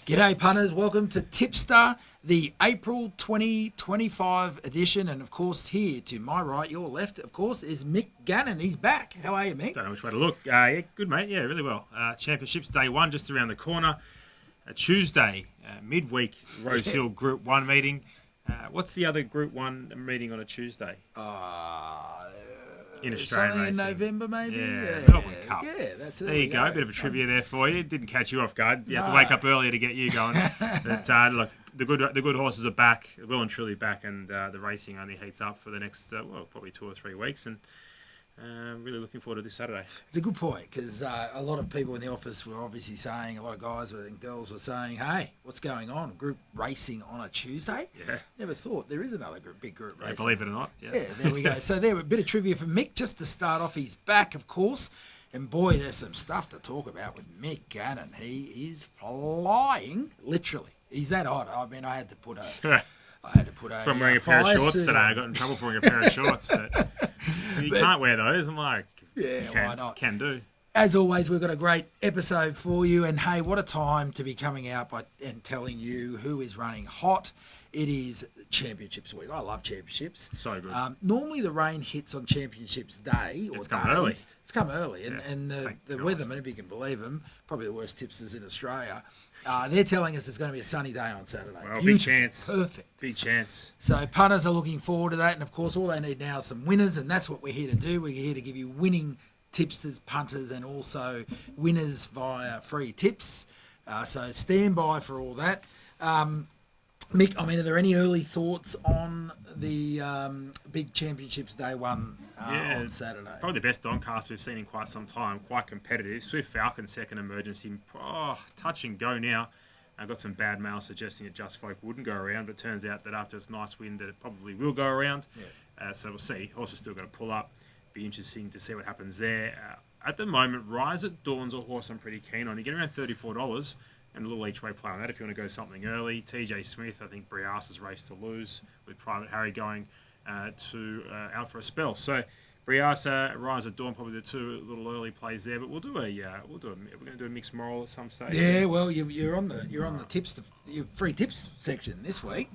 G'day punters, welcome to Tipster, the April 2025 edition, and of course here to my right, your left, of course, is Mick Gannon. He's back. How are you, Mick? Don't know which way to look. Yeah, good mate. Yeah, really well. Championships day one just around the corner. Tuesday, midweek Rose Hill Group 1 meeting. What's the other Group 1 meeting on a Tuesday? In Australian something racing. in November, maybe? Yeah, Melbourne Cup. Yeah, that's it. There you go. Bit of a trivia there for you. Didn't catch you off guard. You have to No. wake up earlier to get you going. But look, the good horses are back, well and truly back, and the racing only heats up for the next, probably 2 or 3 weeks. And really looking forward to this Saturday. It's a good point because a lot of people in the office were obviously saying, a lot of guys and girls were saying, hey, what's going on? Group racing on a Tuesday? Yeah. Never thought there is another big group racing. Believe it or not. Yeah, there we go. So there, a bit of trivia for Mick just to start off. He's back, of course. And boy, there's some stuff to talk about with Mick Gannon. He is flying, literally. He's that hot. I mean, I had to put a... That's why I'm wearing a pair of shorts today. On. I got in trouble for wearing a pair of shorts. But you can't wear those. I'm like, why not? Can do. As always, we've got a great episode for you. And hey, what a time to be coming out and telling you who is running hot. It is Championships week. I love championships. So good. Normally the rain hits on Championships Day. Or It's come early. It's come early. Yeah, And the God. weathermen, if you can believe them, probably the worst tipsters in Australia, they're telling us it's going to be a sunny day on Saturday. Well, Beautiful, big chance. Perfect. Big chance. So punters are looking forward to that. And, of course, all they need now is some winners, and that's what we're here to do. We're here to give you winning tipsters, punters, and also winners via free tips. So stand by for all that. Mick, I mean, are there any early thoughts on the big Championships Day 1 on Saturday? Probably the best Doncast we've seen in quite some time. Quite competitive. Swift Falcon second emergency. Touch and go now. I got some bad mail suggesting that Just Folk wouldn't go around, but it turns out that after its nice win that it probably will go around. Yeah. So we'll see. Also still got to pull up. Be interesting to see what happens there. At the moment, Rise at Dawn's a horse I'm pretty keen on. You get around $34 and a little each way play on that if you want to go something early. TJ Smith, I think Briassa's race to lose with Private Harry going out for a spell. So Briassa, Rise at Dawn, probably the two little early plays there. But we're going to do a mixed moral at some stage. Yeah, well, you're on the tips, your free tips section this week.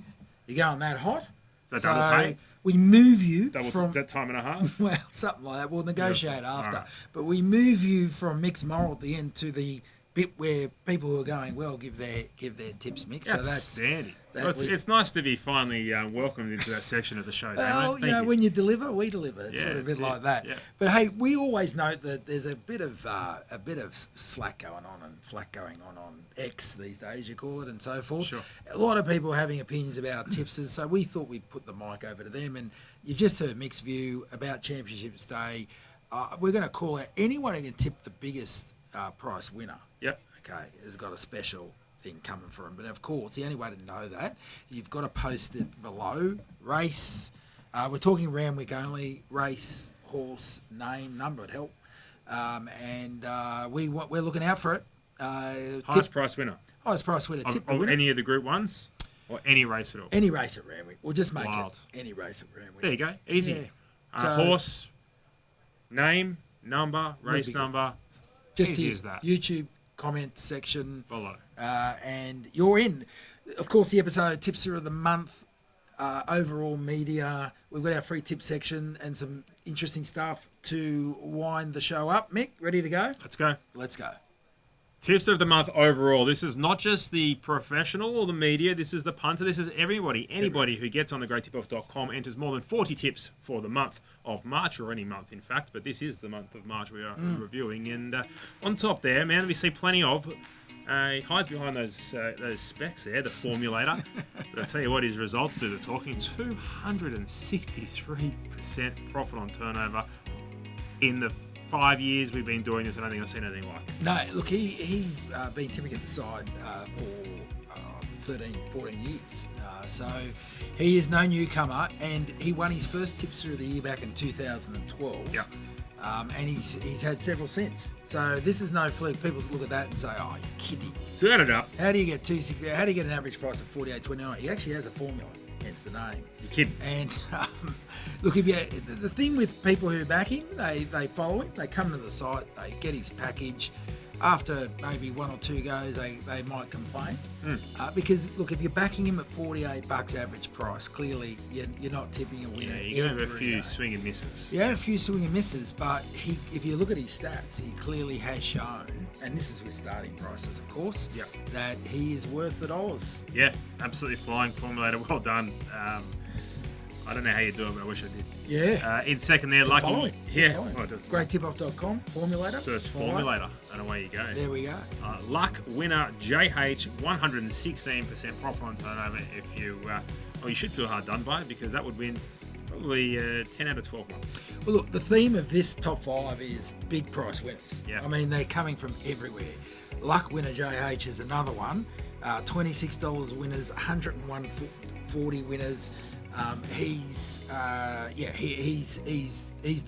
You're going that hot. So double pay. We move you from that time and a half. Well, something like that. We'll negotiate after. Right. But we move you from mixed moral at the end to the bit where people who are going well give their tips, Mick. So that's standing. It's nice to be finally welcomed into that section of the show. Well, Thank you. when you deliver, we deliver. It's sort of a bit like that. Yeah. But hey, we always note that there's a bit of slack going on and flack going on X these days, you call it, and so forth. Sure. A lot of people having opinions about tipsters, so we thought we'd put the mic over to them. And you've just heard Mick's view about Championships Day. We're going to call out anyone who can tip the biggest price winner. Yep. Okay, has got a special thing coming for him. But of course, the only way to know that, you've got to post it below. Race, we're talking round week only. Race, horse, name, number would help. And we're looking out for it. Highest price winner. Highest price winner. Tip the Of winner. any of the Group 1s? Or any race at all? Any race at Randwick. We'll just make Wild. it any race at Randwick. There you go. Easy. Yeah. Horse, name, number, race number. Just easy the as that. YouTube comment section Below. And you're in. Of course, the episode Tipster of the Month, overall media. We've got our free tip section and some interesting stuff to wind the show up. Mick, ready to go? Let's go. Let's go. Tips of the month overall. This is not just the professional or the media. This is the punter. This is everybody. Anybody who gets on the greattipoff.com enters more than 40 tips for the month of March, or any month, in fact. But this is the month of March we are reviewing. And on top there, man, we see plenty of. Hides behind those specs there, the formulator. But I'll tell you what his results do. They're talking 263% profit on turnover in the 5 years we've been doing this. I don't think I've seen anything like it. No, look, he's been tipping at the side for 13, 14 years. So he is no newcomer, and he won his first Tipster of the year back in 2012. Yep. And he's had several since. So this is no fluke. People look at that and say, "Oh, you're kidding." So add it up. How do you get 260? How do you get an average price of 48.29? He actually has a formula, hence the name. You're kidding. And look, if the thing with people who back him, they follow him. They come to the site. They get his package. after maybe one or two goes, they might complain. Because, look, if you're backing him at $48 average price, clearly you're not tipping a winner. Yeah, you're going to have a few swing and misses. Yeah, a few swing and misses, but if you look at his stats, he clearly has shown, and this is with starting prices, of course, that he is worth the dollars. Yeah, absolutely flying formulator. Well done. I don't know how you do it, but I wish I did. Yeah. In second there, Lucky. Following. Yeah. Well, GreatTipOff.com, formulator. Search formulator, and away you go. There we go. Luck winner JH, 116% profit on turnover. If you, you should feel hard done by it, because that would win probably 10 out of 12 months. Well, look, the theme of this top 5 is big price winners. Yeah. I mean, they're coming from everywhere. Luck winner JH is another one. $26 winners, 140 winners. He's the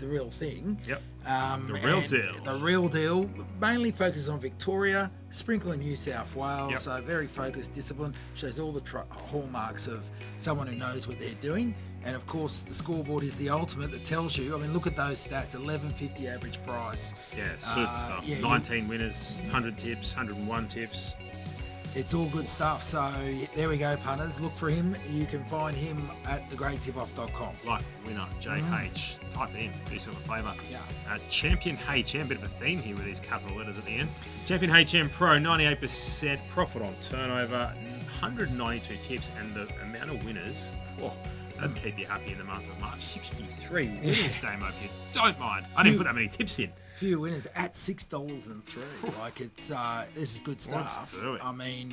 real thing. Yep. The real deal. The real deal. Mainly focuses on Victoria, sprinkle in New South Wales. Yep. So very focused, discipline. Shows all the hallmarks of someone who knows what they're doing. And of course, the scoreboard is the ultimate that tells you. I mean, look at those stats: $11.50 average price. Yeah, super stuff. 19 winners, 100 tips, 101 tips. It's all good stuff. So there we go, punters. Look for him. You can find him at thegreattipoff.com. Luck winner JH. Type in, do yourself a favour. Yeah. Champion HM, bit of a theme here with these capital letters at the end. Champion HM Pro, 98% profit on turnover, 192 tips, and the amount of winners. That'd keep you happy in the month of March. 63 winners, Damo, if you don't mind. I didn't put that many tips in. Few winners at $6.03. Like, it's this is good stuff. Let's do it. I mean,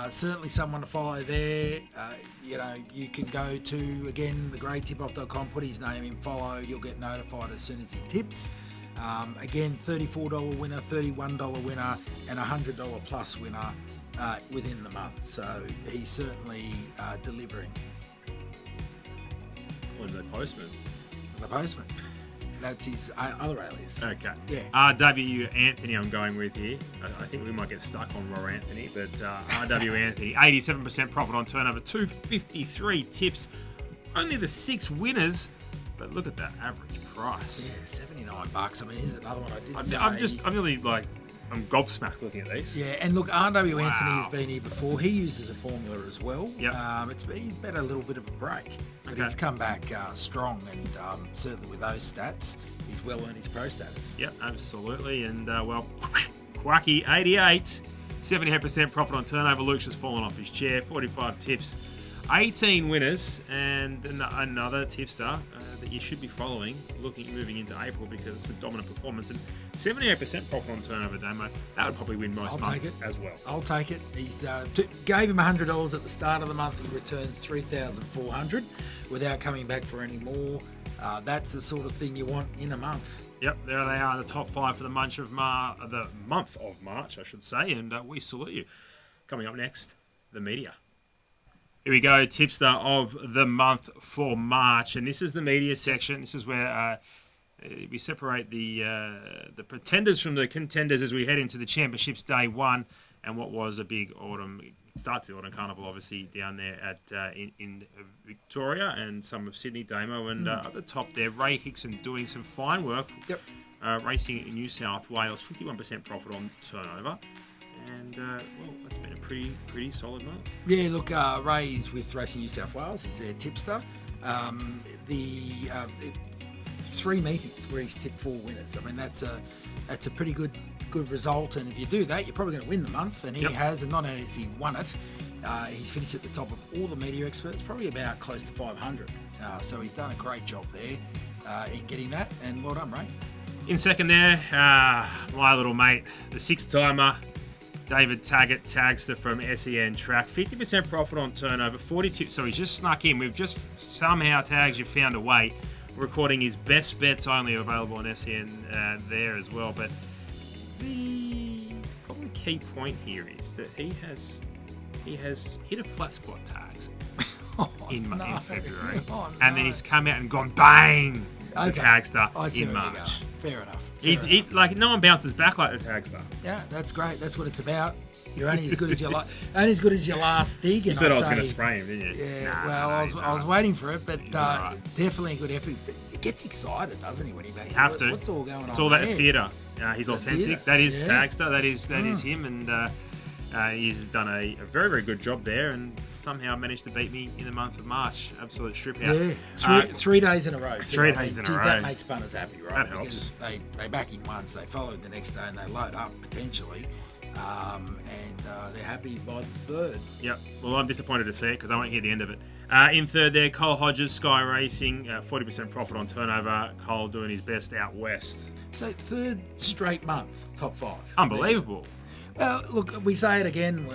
certainly someone to follow there. You can go to, again, thegreattipoff.com, put his name in, follow. You'll get notified as soon as he tips. Again, $34 winner, $31 winner, and $100 plus winner within the month. So he's certainly delivering. What is the postman? The postman. That's his other alias. Okay. Yeah. RW Anthony I'm going with here. I think we might get stuck on Raw Anthony, but RW Anthony, 87% profit on turnover, 253 tips, only the 6 winners, but look at that average price. Yeah, $79. I mean, here's another one I did say. I'm really I'm gobsmacked looking at these. Yeah, and look, RW Anthony has been here before. He uses a formula as well. Yep. He's been a little bit of a break, but he's come back strong, and certainly with those stats, he's well earned his pro status. Yep, absolutely. And, Quacky, 88, 78% profit on turnover. Luke's just fallen off his chair, 45 tips, 18 winners, and another tipster that you should be following, moving into April, because it's a dominant performance. And 78% profit on turnover, Damo. That would probably win most months as well. I'll take it. He's gave him $100 at the start of the month. He returns $3,400 without coming back for any more. That's the sort of thing you want in a month. Yep, there they are, the top 5 for the month of March, I should say, and we salute you. Coming up next, the media. Here we go, tipster of the month for March, and this is the media section. This is where we separate the pretenders from the contenders as we head into the championships day 1, and what was a big start to the autumn carnival, obviously down there at in Victoria and some of Sydney, Damo, and at the top there, Ray Hickson doing some fine work. Yep. Racing in New South Wales, 51% profit on turnover. And, it's been a pretty solid month. Yeah, look, Ray's with Racing New South Wales. He's their tipster. 3 meetings where he's tipped 4 winners. I mean, that's a pretty good result. And if you do that, you're probably going to win the month. And he has, and not only has he won it, he's finished at the top of all the media experts, probably about close to 500. So he's done a great job there in getting that. And well done, Ray. In second there, my little mate, the 6-timer, David Taggart, tagster from SEN Track, 50% profit on turnover, 42. So he's just snuck in. We've just somehow tagged you found a way. Recording his best bets only available on SEN there as well. But the probably key point here is that he has hit a flat spot tags in February, and then he's come out and gone bang the tagster in March. Fair enough. No one bounces back like the tagster. Yeah, that's great. That's what it's about. You're only as good as your last dig. You thought I was going to spray him, didn't you? Yeah. I was waiting for it, but definitely a good effort. It gets excited, doesn't he, when he makes it? Have to. What's all going on? It's all that theatre. He's The authentic. theatre. That is Yeah. Tagster. That is him, and he's done a very, very good job there, and somehow managed to beat me in the month of March. Absolute strip out. Yeah, three days in a row. 3 days in a row. That makes punters happy, right? That helps. Because they back him once, they follow the next day, and they load up potentially, and they're happy by the third. Yep. Well, I'm disappointed to see it because I won't hear the end of it. In third there, Cole Hodges, Sky Racing, 40% profit on turnover. Cole doing his best out west. So third straight month, top 5. Unbelievable. Well, look, we say it again.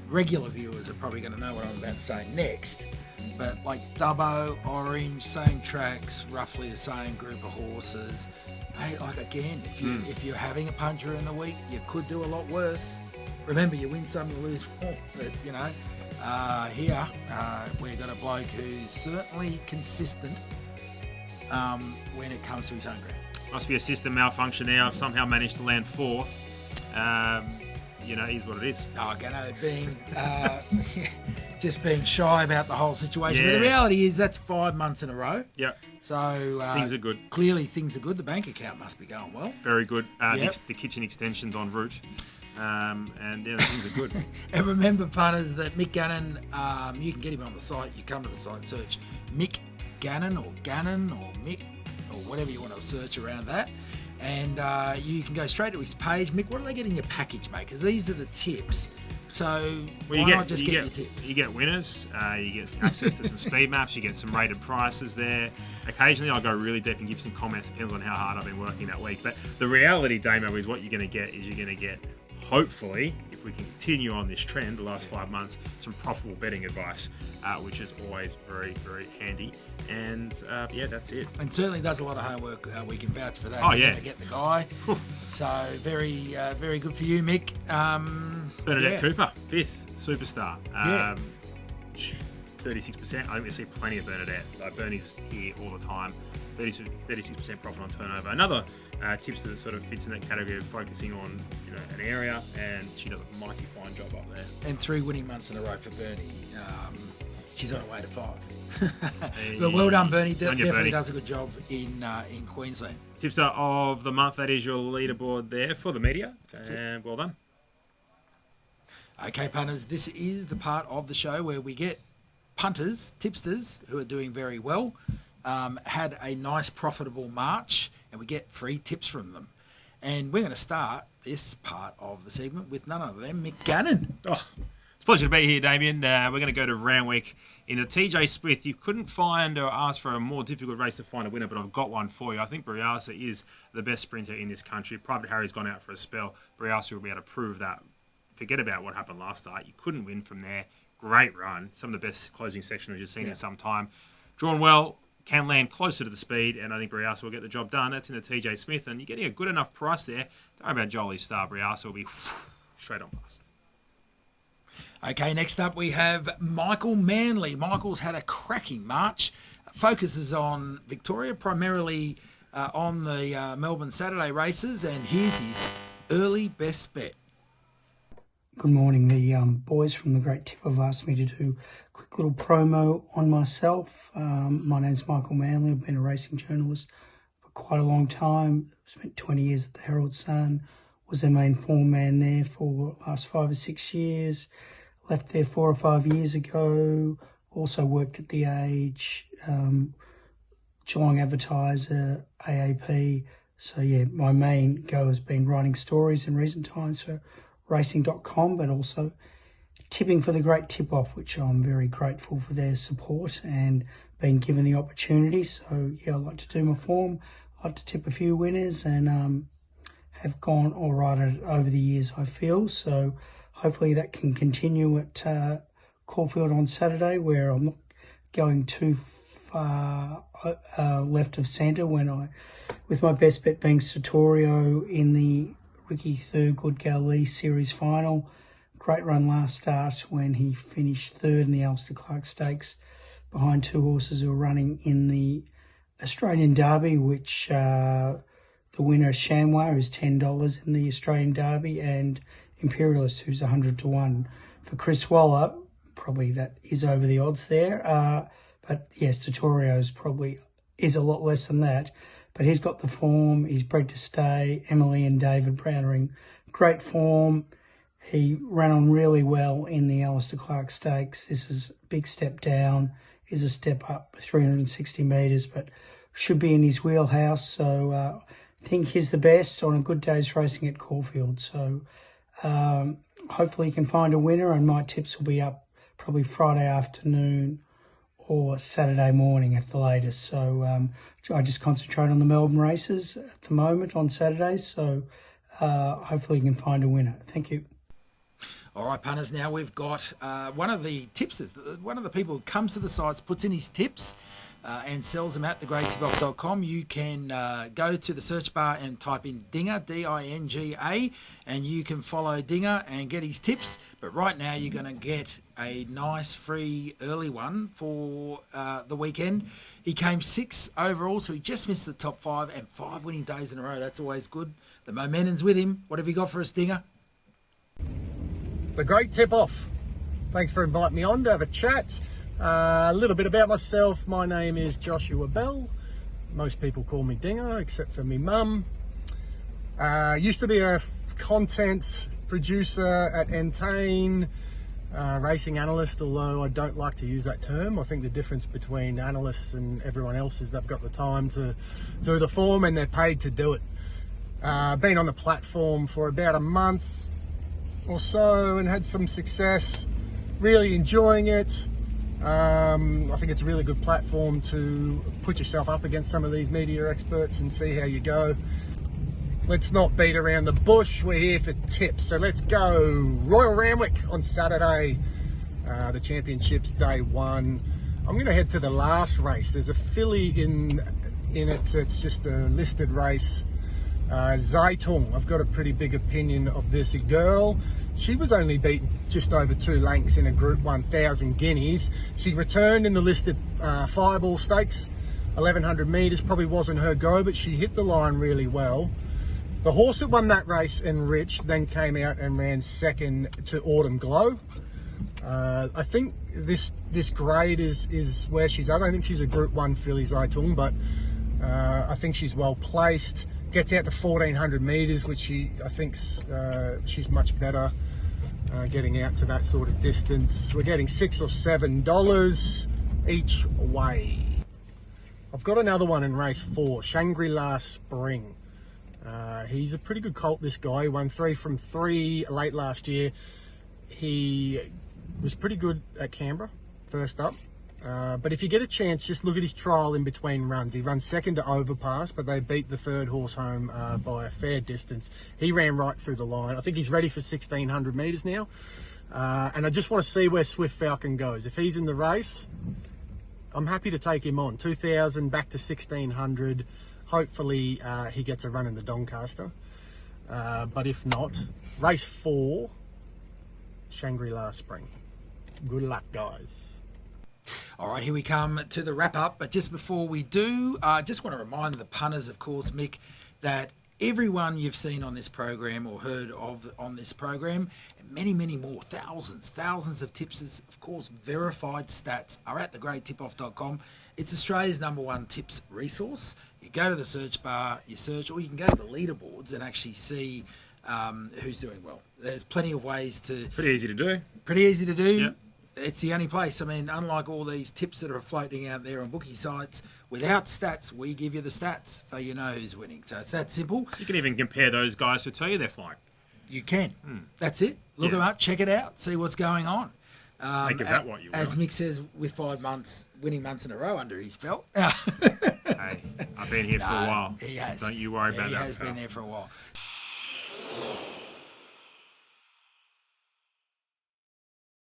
Regular viewers are probably going to know what I'm about to say next. But like Dubbo, Orange, same tracks, roughly the same group of horses. Hey, like again, if you're having a puncher in the week, you could do a lot worse. Remember, you win some, you lose more. But here we've got a bloke who's certainly consistent when it comes to his own ground. Must be a system malfunction there. I've somehow managed to land 4th. Is what it is. Being just being shy about the whole situation. Yeah. But the reality is that's 5 months in a row. Yep. So Things are good. Clearly, things are good. The bank account must be going well. Very good. Yep. The kitchen extension's en route. Things are good. And remember, punters, that Mick Gannon, you can get him on the site. You come to the site, search Mick Gannon or Mick or whatever you want to search around that. And you can go straight to his page. Mick, what do they get in your package, mate? Because these are the tips. So why not just get your tips? You get winners. You get access to some speed maps. You get some rated prices there. Occasionally, I'll go really deep and give some comments. Depends on how hard I've been working that week. But the reality, Damo, is what you're going to get is you're going to get, hopefully, if we can continue on this trend, the last 5 months, some profitable betting advice, which is always very, very handy. And that's it. And certainly does a lot of homework. We can vouch for that. Oh, You're yeah. going to get the guy. So very, very good for you, Mick. Bernadette Cooper, 5th superstar. 36%. I think we see plenty of Bernadette. Like Bernie's here all the time. 36% profit on turnover. Another tipster that sort of fits in that category of focusing on an area, and she does a mighty fine job up there. And 3 winning months in a row for Bernie. She's on her way to 5. But well done, Bernie. Definitely Bernie. does a good job in Queensland. Tipster of the month, that is your leaderboard there for the media. And well done. Okay, punters, this is the part of the show where we get punters, tipsters, who are doing very well, had a nice profitable March, and we get free tips from them. And we're going to start this part of the segment with none other than Mick Gannon. Oh, it's a pleasure to be here, Damien. We're going to go to Randwick. In the TJ Smith, you couldn't find or ask for a more difficult race to find a winner, but I've got one for you. I think Briasa is the best sprinter in this country. Private Harry's gone out for a spell. Briasa will be able to prove that. Forget about what happened last start. You couldn't win from there. Great run. Some of the best closing sectionals you've seen in some time. Drawn well, can land closer to the speed, and I think Briasa will get the job done. That's in the TJ Smith, and you're getting a good enough price there. Don't worry about Jolie's Star. Briasa will be straight on past. Okay, next up we have Michael Manley. Michael's had a cracking March. Focuses on Victoria, primarily on the Melbourne Saturday races, and here's his early best bet. Good morning. The boys from the Great Tip have asked me to do a quick little promo on myself. My name's Michael Manley. I've been a racing journalist for quite a long time. Spent 20 years at the Herald Sun. Was their main form man there for the last 5 or 6 years. Left there 4 or 5 years ago. Also worked at The Age, Geelong Advertiser, AAP. So yeah, my main go has been writing stories in recent times for racing.com, but also tipping for the Great Tip-Off, which I'm very grateful for their support and being given the opportunity. So yeah, I like to do my form. I like to tip a few winners, and have gone all right at it over the years, I feel. So hopefully that can continue at Caulfield on Saturday, where I'm not going too far left of centre with my best bet being Sartorio in the Ricky Thurgood Galilee Series final. Great run last start when he finished third in the Ulster Clark Stakes behind 2 horses who were running in the Australian Derby, which the winner is Shamway, who's $10 in the Australian Derby, and Imperialist, who's 100 to 1. For Chris Waller, probably that is over the odds there. But yes, Sartorio's probably is a lot less than that. but he's got the form. He's bred to stay. Emily and David Brown are in great form. He ran on really well in the Alistair Clark Stakes. This is a big step down, is a step up 360 metres, but should be in his wheelhouse. So I think he's the best on a good day's racing at Caulfield. So hopefully he can find a winner, and my tips will be up probably Friday afternoon or Saturday morning at the latest. So I just concentrate on the Melbourne races at the moment on Saturdays. So hopefully you can find a winner. Thank you. All right, punters, now we've got one of the tipsters, one of the people who comes to the sites, puts in his tips and sells them at thegreattip-off.com. You can go to the search bar and type in Dinga, D-I-N-G-A, and you can follow Dinga and get his tips. But right now you're going to get a nice free early one for the weekend. He came 6th overall, so he just missed the top 5 and 5 winning days in a row. That's always good. The momentum's with him. What have you got for us, Dinga? The Great Tip-Off. Thanks for inviting me on to have a chat. A little bit about myself. My name is Joshua Bell. Most people call me Dinga, except for me mum. Used to be a content producer at Entain, racing analyst, although I don't like to use that term. I think the difference between analysts and everyone else is they've got the time to do the form and they're paid to do it. Been on the platform for about a month or so and had some success, really enjoying it. I think it's a really good platform to put yourself up against some of these media experts and see how you go. Let's not beat around the bush, we're here for tips, so let's go. Royal Randwick on Saturday, the championships day 1. I'm going to head to the last race. There's a filly in it, it's just a listed race. Zaitung, I've got a pretty big opinion of this girl. She was only beaten just over 2 lengths in a Group 1000 guineas. She returned in the listed Fireball Stakes, 1100 metres, probably wasn't her go, but she hit the line really well. The horse that won that race, Enriched, then came out and ran second to Autumn Glow. I think this grade is where she's at. I don't think she's a Group 1 filly, Zaitung, but I think she's well placed. Gets out to 1400 metres, which I think she's much better getting out to that sort of distance. We're getting $6 or $7 each way. I've got another one in race 4, Shangri-La Spring. He's a pretty good colt, this guy. He won 3 from 3 late last year. He was pretty good at Canberra, first up. But if you get a chance, just look at his trial in between runs. He runs second to Overpass, but they beat the 3rd horse home by a fair distance. He ran right through the line. I think he's ready for 1600 metres now. And I just want to see where Swift Falcon goes. If he's in the race, I'm happy to take him on. 2000 back to 1600. Hopefully he gets a run in the Doncaster. But if not, race 4, Shangri-La Spring. Good luck, guys. All right, here we come to the wrap-up. But just before we do, I just want to remind the punters, of course, Mick, that everyone you've seen on this program or heard of on this program, and many, many more, thousands of tipsters, of course, verified stats are at thegreattip-off.com. It's Australia's #1 tips resource. You go to the search bar, you search, or you can go to the leaderboards and actually see who's doing well. There's plenty of ways to... Pretty easy to do. Pretty easy to do. Yep. It's the only place. I mean, unlike all these tips that are floating out there on bookie sites, without stats, we give you the stats so you know who's winning. So it's that simple. You can even compare those guys who tell you they're flying. You can. That's it. Look them up, check it out, see what's going on. Make of that what you as want. Mick says, with 5 winning months in a row under his belt. Hey, I've been here for a while. He has. Don't you worry about that. He has been there for a while.